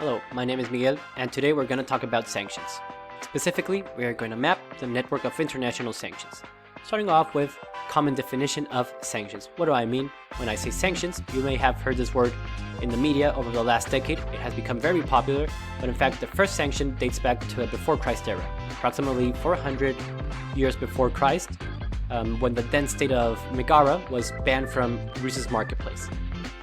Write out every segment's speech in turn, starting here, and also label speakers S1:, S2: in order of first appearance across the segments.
S1: Hello, my name is Miguel, and today we're going to talk about sanctions. Specifically, we are going to map the network of international sanctions. Starting off with common definition of sanctions. What do I mean when I say sanctions? You may have heard this word in the media over the last decade. It has become very popular, but in fact the first sanction dates back to the before Christ era, approximately 400 years before Christ, when the then state of Megara was banned from Greece's marketplace.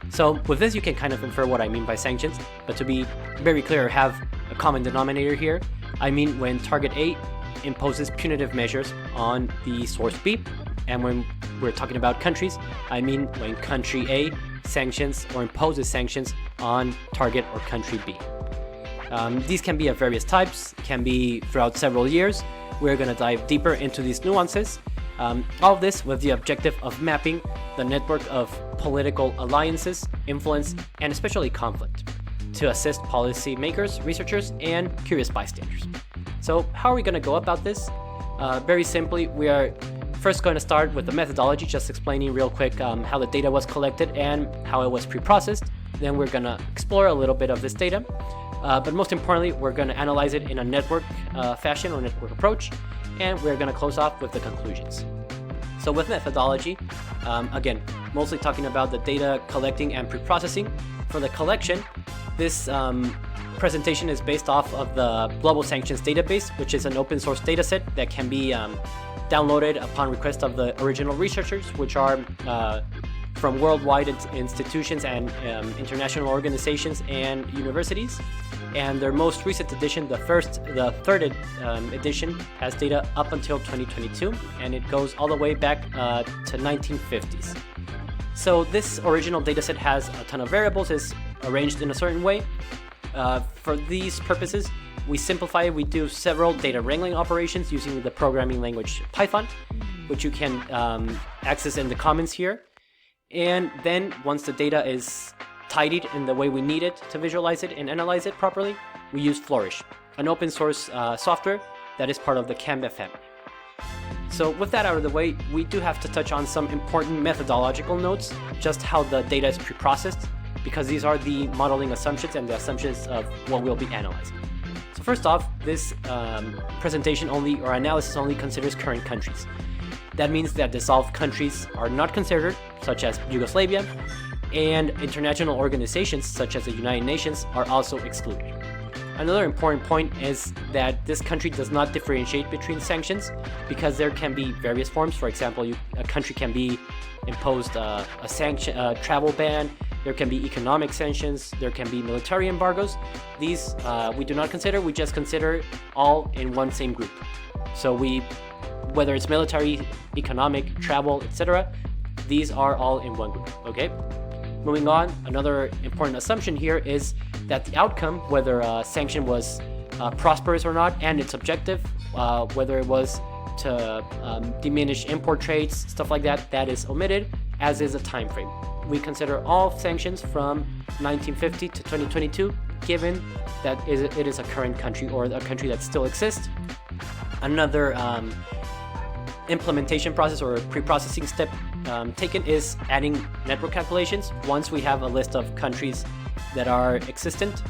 S1: So with this you can kind of infer what I mean by sanctions, but to be very clear, have a common denominator here. I mean when target A imposes punitive measures on the source B, and when we're talking about countries, I mean when country A sanctions or imposes sanctions on target or country B. These can be of various types, can be throughout several years. We're going to dive deeper into these nuances. All of this with the objective of mapping the network of political alliances, influence, and especially conflict to assist policymakers, researchers, and curious bystanders. So how are we going to go about this? Very simply, we are first going to start with the methodology, just explaining real quick how the data was collected and how it was pre-processed. Then we're going to explore a little bit of this data, but most importantly, we're going to analyze it in a network fashion or network approach, and we're going to close off with the conclusions. So with methodology, again, mostly talking about the data collecting and pre-processing. For the collection, this presentation is based off of the Global Sanctions database, which is an open source dataset that can be downloaded upon request of the original researchers, which are from worldwide institutions and international organizations and universities. And their most recent edition, the third edition, has data up until 2022, and it goes all the way back to 1950s. So this original dataset has a ton of variables, is arranged in a certain way. For these purposes, we simplify it. We do several data wrangling operations using the programming language Python, which you can access in the comments here. And then once the data is tidied in the way we need it to visualize it and analyze it properly, we use Flourish, an open source software that is part of the Canva family. So with that out of the way, we do have to touch on some important methodological notes, just how the data is pre-processed, because these are the modeling assumptions and the assumptions of what we'll be analyzing. So first off, this presentation only, or analysis only, considers current countries. That means that dissolved countries are not considered, such as Yugoslavia, and international organizations such as the United Nations are also excluded. Another important point is that this country does not differentiate between sanctions, because there can be various forms. For example, a country can be imposed a travel ban, there can be economic sanctions, there can be military embargoes. These we do not consider, we just consider all in one same group. So whether it's military, economic, travel, etc., these are all in one group, okay? Moving on, another important assumption here is that the outcome, whether a sanction was prosperous or not, and its objective, whether it was to diminish import trades, stuff like that, that is omitted, as is a time frame. We consider all sanctions from 1950 to 2022, given that it is a current country or a country that still exists. Another implementation process or pre-processing step taken is adding network calculations. Once we have a list of countries that are existent,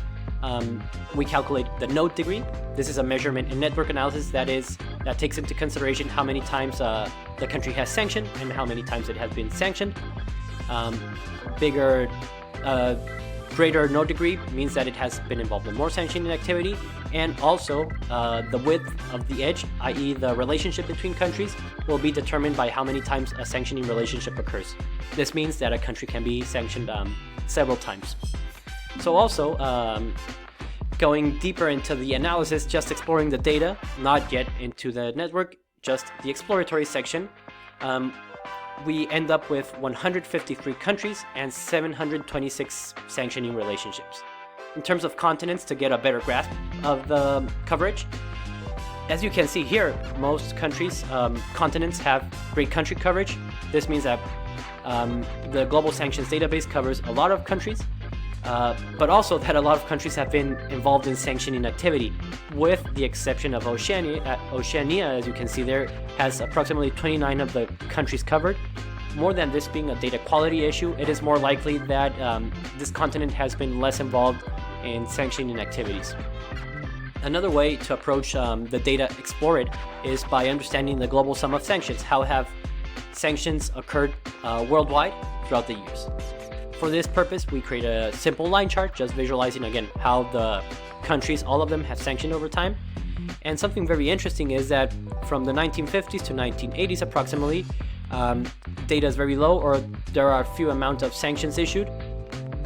S1: we calculate the node degree. This is a measurement in network analysis that takes into consideration how many times the country has sanctioned and how many times it has been sanctioned. Greater node degree means that it has been involved in more sanctioning activity, and also the width of the edge, i.e. the relationship between countries, will be determined by how many times a sanctioning relationship occurs. This means that a country can be sanctioned several times. So also, going deeper into the analysis, just exploring the data, not yet into the network, just the exploratory section, we end up with 153 countries and 726 sanctioning relationships. In terms of continents, to get a better grasp of the coverage, as you can see here, most countries, continents have great country coverage. This means that the Global Sanctions database covers a lot of countries, but also that a lot of countries have been involved in sanctioning activity, with the exception of Oceania. Oceania, as you can see there, has approximately 29 of the countries covered. More than this being a data quality issue, it is more likely that this continent has been less involved in sanctioning activities. Another way to approach the data explored is by understanding the global sum of sanctions. How have sanctions occurred worldwide throughout the years? For this purpose, we create a simple line chart, just visualizing again how the countries, all of them, have sanctioned over time. And something very interesting is that from the 1950s to 1980s approximately, data is very low, or there are few amount of sanctions issued,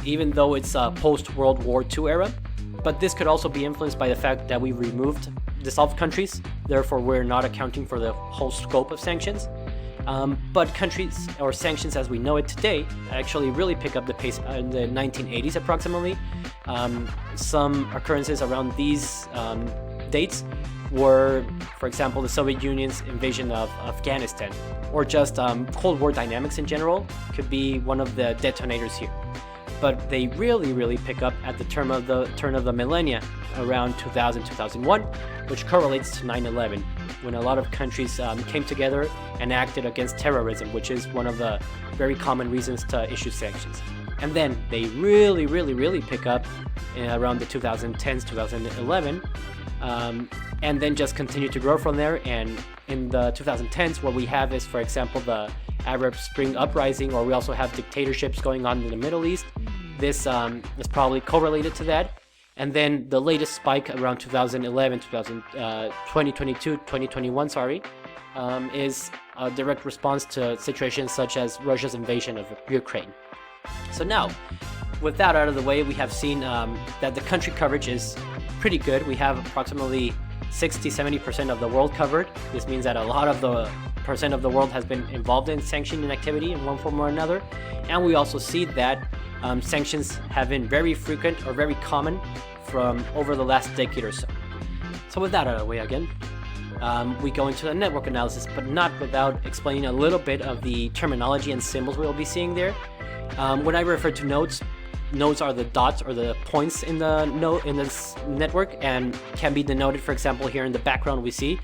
S1: even though it's a post-World War II era. But this could also be influenced by the fact that we removed dissolved countries, therefore we're not accounting for the whole scope of sanctions. But countries or sanctions as we know it today actually really pick up the pace in the 1980s approximately. Some occurrences around these dates were, for example, the Soviet Union's invasion of Afghanistan, or just Cold War dynamics in general could be one of the detonators here. But they really pick up at the turn of the millennia, around 2000-2001, which correlates to 9/11, when a lot of countries came together and acted against terrorism, which is one of the very common reasons to issue sanctions. And then they really pick up around the 2010s, 2011, and then just continue to grow from there. And in the 2010s, what we have is, for example, the Arab Spring uprising, or we also have dictatorships going on in the Middle East. This is probably correlated to that. And then the latest spike around 2011, 2022, 2021, is a direct response to situations such as Russia's invasion of Ukraine. So now, with that out of the way, we have seen that the country coverage is pretty good. We have approximately 60-70% of the world covered. This means that a lot of the percent of the world has been involved in sanctioning activity in one form or another. And we also see that sanctions have been very frequent or very common from over the last decade or so. So with that out of the way again, we go into the network analysis, but not without explaining a little bit of the terminology and symbols we'll be seeing there. When I refer to nodes are the dots or the points in the node in this network, and can be denoted, for example, here in the background we see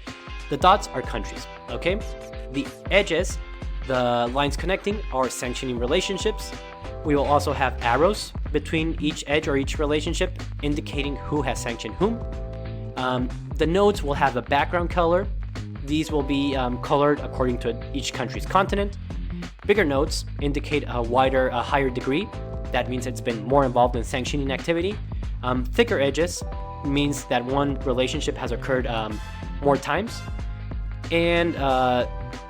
S1: the dots are countries. Okay, the edges, the lines connecting, are sanctioning relationships. We will also have arrows between each edge or each relationship indicating who has sanctioned whom. The nodes will have a background color. These will be colored according to each country's continent. Bigger nodes indicate a higher degree. That means it's been more involved in sanctioning activity. Thicker edges means that one relationship has occurred more times. And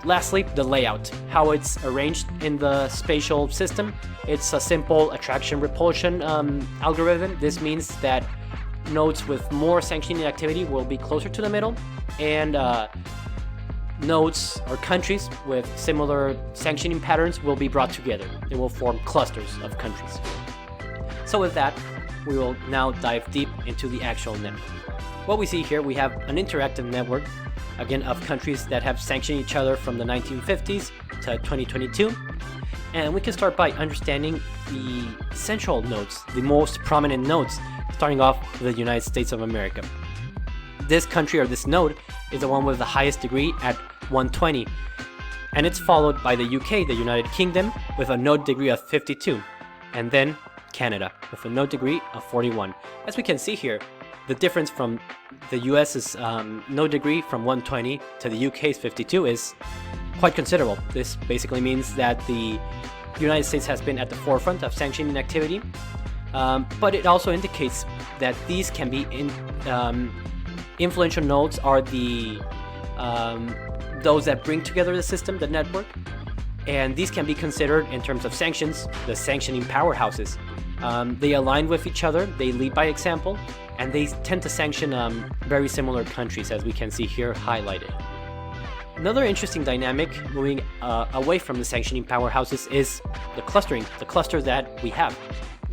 S1: lastly, the layout, how it's arranged in the spatial system. It's a simple attraction-repulsion algorithm. This means that nodes with more sanctioning activity will be closer to the middle, and nodes or countries with similar sanctioning patterns will be brought together. They will form clusters of countries. So with that, we will now dive deep into the actual network. What we see here, we have an interactive network, again, of countries that have sanctioned each other from the 1950s to 2022. And we can start by understanding the central nodes, the most prominent nodes, starting off with the United States of America. This country, or this node, is the one with the highest degree at 120. And it's followed by the UK, the United Kingdom, with a node degree of 52. And then Canada, with a node degree of 41. As we can see here, the difference from the US's node degree from 120 to the UK's 52 is quite considerable. This basically means that the United States has been at the forefront of sanctioning activity, but it also indicates that these can be influential nodes are the those that bring together the system, the network, and these can be considered in terms of sanctions, the sanctioning powerhouses. They align with each other, they lead by example, and they tend to sanction very similar countries, as we can see here highlighted. Another interesting dynamic moving away from the sanctioning powerhouses is the clustering, the cluster that we have.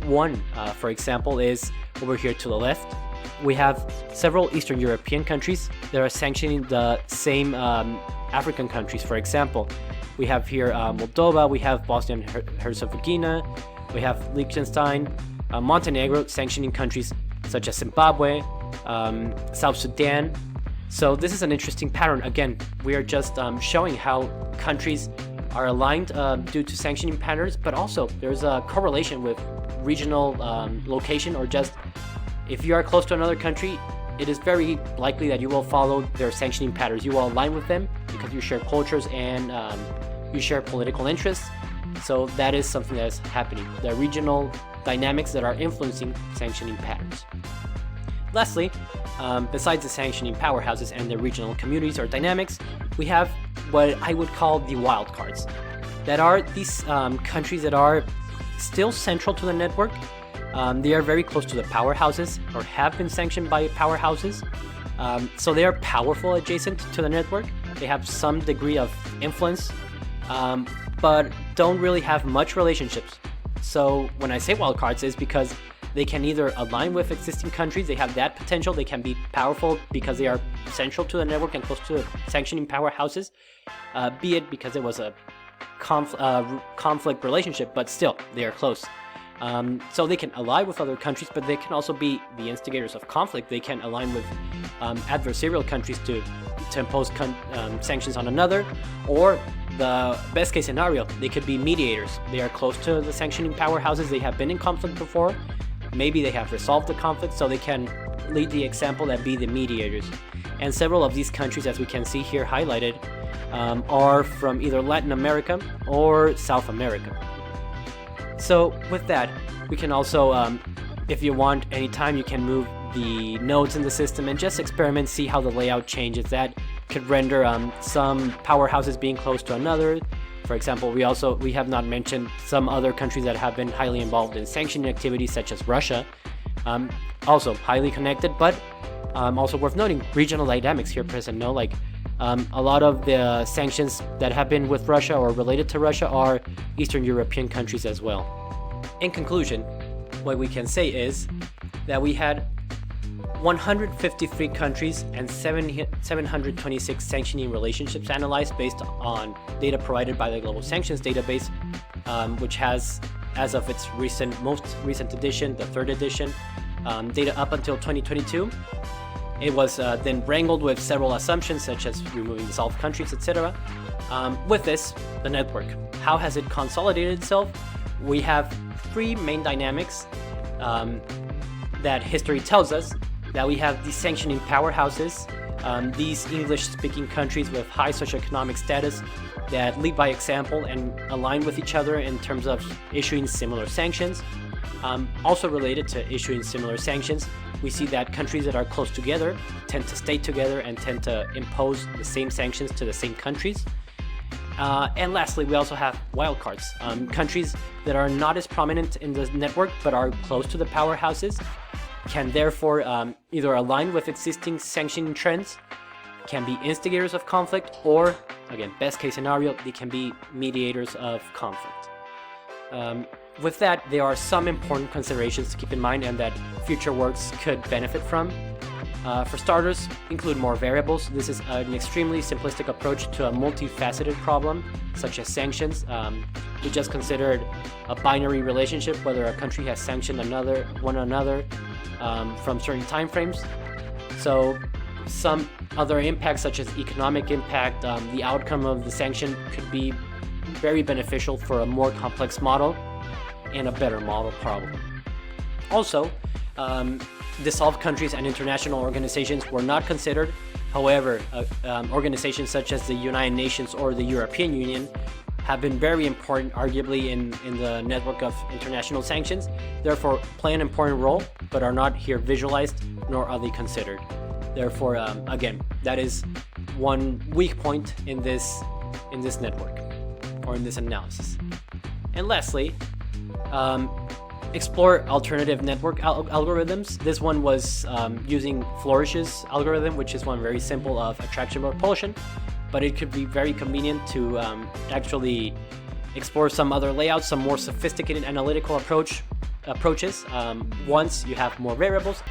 S1: One, for example, is over here to the left. We have several Eastern European countries that are sanctioning the same African countries. For example, we have here Moldova, we have Bosnia and Herzegovina, we have Liechtenstein, Montenegro sanctioning countries such as Zimbabwe, South Sudan. So this is an interesting pattern. Again, we are just showing how countries are aligned due to sanctioning patterns, but also there's a correlation with regional location, or just if you are close to another country, it is very likely that you will follow their sanctioning patterns. You will align with them because you share cultures and you share political interests. So that is something that is happening. The regional dynamics that are influencing sanctioning patterns. Lastly, besides the sanctioning powerhouses and the regional communities or dynamics, we have what I would call the wildcards. That are these countries that are still central to the network. They are very close to the powerhouses or have been sanctioned by powerhouses. So they are powerful adjacent to the network. They have some degree of influence, but don't really have much relationships. So when I say wildcards, it's because they can either align with existing countries, they have that potential, they can be powerful because they are central to the network and close to sanctioning powerhouses, be it because it was a conflict relationship, but still, they are close. So they can ally with other countries, but they can also be the instigators of conflict. They can align with adversarial countries to impose sanctions on another, or the best case scenario, they could be mediators. They are close to the sanctioning powerhouses, they have been in conflict before, maybe they have resolved the conflict, so they can lead the example and be the mediators. And several of these countries, as we can see here highlighted, are from either Latin America or South America. So with that, we can also, if you want, anytime you can move the nodes in the system and just experiment, see how the layout changes. That could render some powerhouses being close to another. For example, we have not mentioned some other countries that have been highly involved in sanctioning activities, such as Russia. Also highly connected, but also worth noting, regional dynamics here present. No, like a lot of the sanctions that have been with Russia or related to Russia are Eastern European countries as well. In conclusion, what we can say is that we had 153 countries and 726 sanctioning relationships analyzed based on data provided by the Global Sanctions Database, which has, as of its most recent edition, the third edition, data up until 2022. It was then wrangled with several assumptions, such as removing dissolved countries, etc. With this, the network, how has it consolidated itself? We have three main dynamics that history tells us. That we have these sanctioning powerhouses, these English-speaking countries with high socioeconomic status that lead by example and align with each other in terms of issuing similar sanctions. Also related to issuing similar sanctions, we see that countries that are close together tend to stay together and tend to impose the same sanctions to the same countries. And lastly, we also have wildcards, countries that are not as prominent in the network but are close to the powerhouses, can therefore either align with existing sanctioning trends, can be instigators of conflict, or, again, best case scenario, they can be mediators of conflict. With that, there are some important considerations to keep in mind and that future works could benefit from. For starters, include more variables. This is an extremely simplistic approach to a multifaceted problem, such as sanctions. We just considered a binary relationship, whether a country has sanctioned one another from certain time frames. So some other impacts, such as economic impact, the outcome of the sanction could be very beneficial for a more complex model and a better model problem. Also, dissolved countries and international organizations were not considered. However, organizations such as the United Nations or the European Union have been very important, arguably, in the network of international sanctions, therefore play an important role, but are not here visualized, nor are they considered. Therefore, again, that is one weak point in this network, or in this analysis. And lastly, explore alternative network algorithms. This one was using Flourish's algorithm, which is one very simple of attraction repulsion, but it could be very convenient to actually explore some other layouts, some more sophisticated analytical approaches once you have more variables